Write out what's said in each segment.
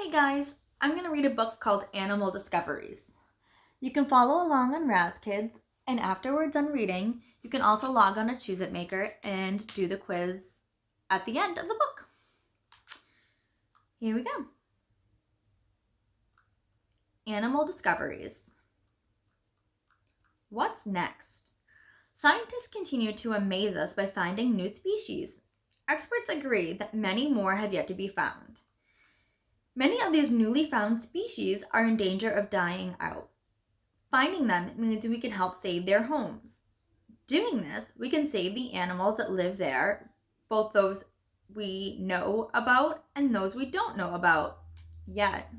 Hey guys, I'm going to read a book called Animal Discoveries. You can follow along on RazKids, and after we're done reading, you can also log on to Choose It Maker and do the quiz at the end of the book. Here we go. Animal Discoveries. What's next? Scientists continue to amaze us by finding new species. Experts agree that many more have yet to be found. Many of these newly found species are in danger of dying out. Finding them means we can help save their homes. Doing this, we can save the animals that live there, both those we know about and those we don't know about yet.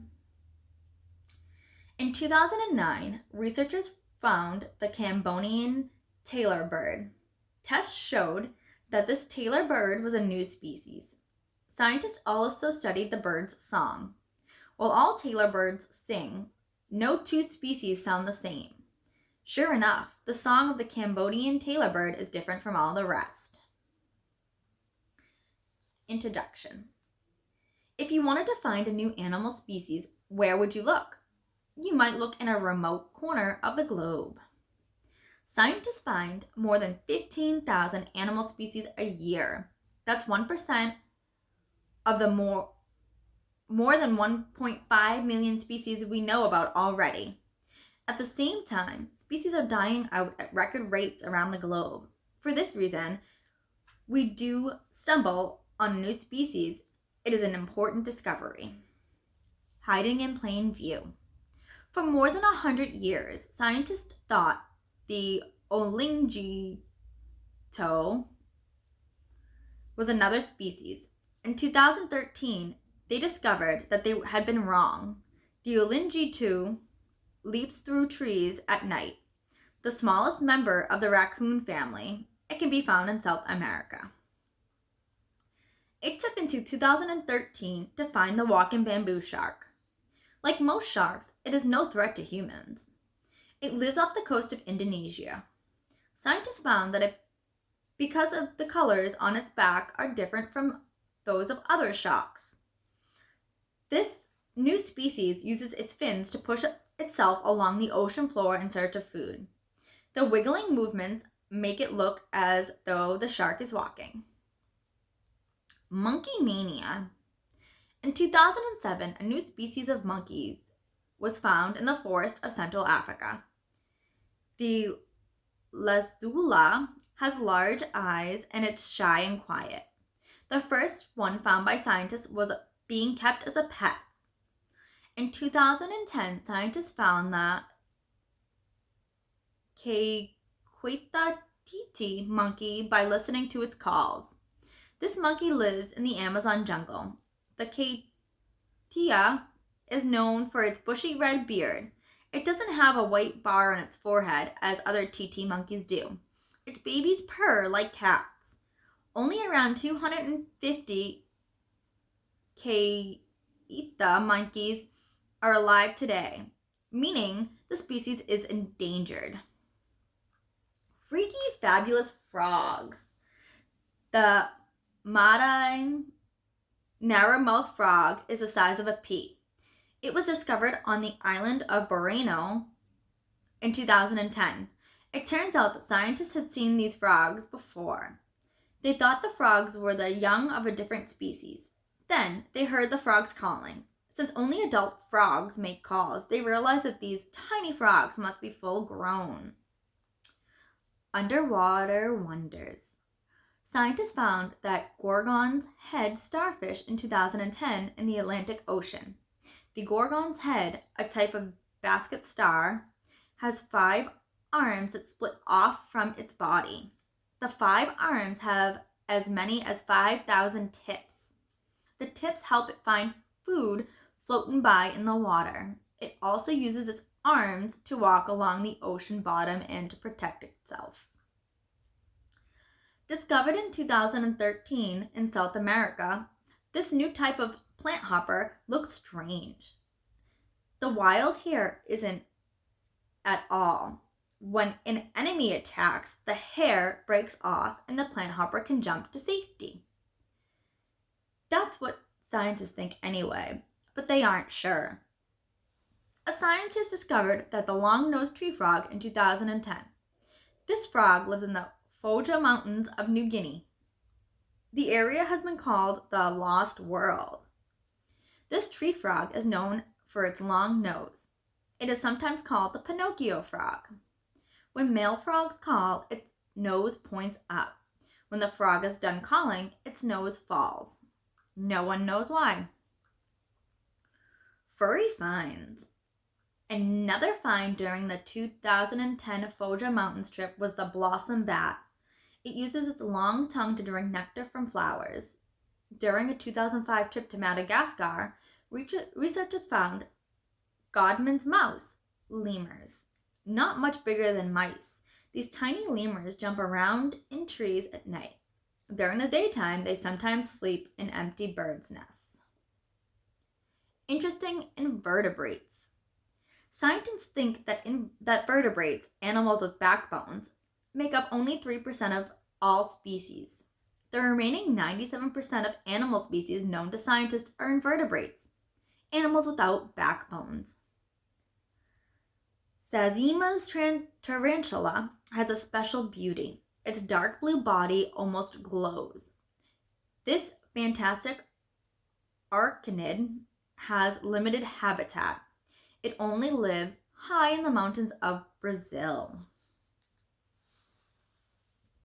In 2009, researchers found the Cambodian tailor bird. Tests showed that this tailor bird was a new species. Scientists also studied the bird's song. While all tailor birds sing, no two species sound the same. Sure enough, the song of the Cambodian tailor bird is different from all the rest. Introduction. If you wanted to find a new animal species, where would you look? You might look in a remote corner of the globe. Scientists find more than 15,000 animal species a year. That's 1% of the more than 1.5 million species we know about already. At the same time, species are dying out at record rates around the globe. For this reason, we do stumble on a new species. It is an important discovery. Hiding in plain view. For more than 100 years, scientists thought the Olingito was another species. In 2013, they discovered that they had been wrong. The Olingito leaps through trees at night. The smallest member of the raccoon family, it can be found in South America. It took until 2013 to find the walking bamboo shark. Like most sharks, it is no threat to humans. It lives off the coast of Indonesia. Scientists found that because of the colors on its back are different from those of other sharks. This new species uses its fins to push itself along the ocean floor in search of food. The wiggling movements make it look as though the shark is walking. Monkey mania. In 2007, a new species of monkeys was found in the forest of Central Africa. The lazula has large eyes and it's shy and quiet. The first one found by scientists was being kept as a pet. In 2010, scientists found the Caqueta titi monkey by listening to its calls. This monkey lives in the Amazon jungle. The Caqueta is known for its bushy red beard. It doesn't have a white bar on its forehead as other titi monkeys do. Its babies purr like cats. Only around 250 Caqueta monkeys are alive today, meaning the species is endangered. Freaky, fabulous frogs. The Marai narrow-mouthed frog is the size of a pea. It was discovered on the island of Borneo in 2010. It turns out that scientists had seen these frogs before. They thought the frogs were the young of a different species. Then they heard the frogs calling. Since only adult frogs make calls, they realized that these tiny frogs must be full grown. Underwater wonders. Scientists found that Gorgon's head starfish in 2010 in the Atlantic Ocean. The Gorgon's head, a type of basket star, has 5 arms that split off from its body. The 5 arms have as many as 5,000 tips. The tips help it find food floating by in the water. It also uses its arms to walk along the ocean bottom and to protect itself. Discovered in 2013 in South America, this new type of plant hopper looks strange. The wild hair isn't at all. When an enemy attacks, the hair breaks off and the plant hopper can jump to safety. That's what scientists think anyway. but they aren't sure. A scientist discovered that the long-nosed tree frog in 2010. This frog lives in the Foja Mountains of New Guinea. The area has been called the Lost World. This tree frog is known for its long nose. It is sometimes called the Pinocchio frog. When male frogs call, its nose points up. When the frog is done calling, its nose falls. No one knows why. Furry finds. Another find during the 2010 Foja Mountains trip was the blossom bat. It uses its long tongue to drink nectar from flowers. During a 2005 trip to Madagascar, researchers found Godman's mouse, lemurs. Not much bigger than mice, these tiny lemurs jump around in trees at night. During the daytime, they sometimes sleep in empty birds' nests. Interesting invertebrates. Scientists think that vertebrates, animals with backbones, make up only 3% of all species. The remaining 97% of animal species known to scientists are invertebrates, animals without backbones. Sazima's tarantula has a special beauty. Its dark blue body almost glows. This fantastic arachnid has limited habitat. It only lives high in the mountains of Brazil.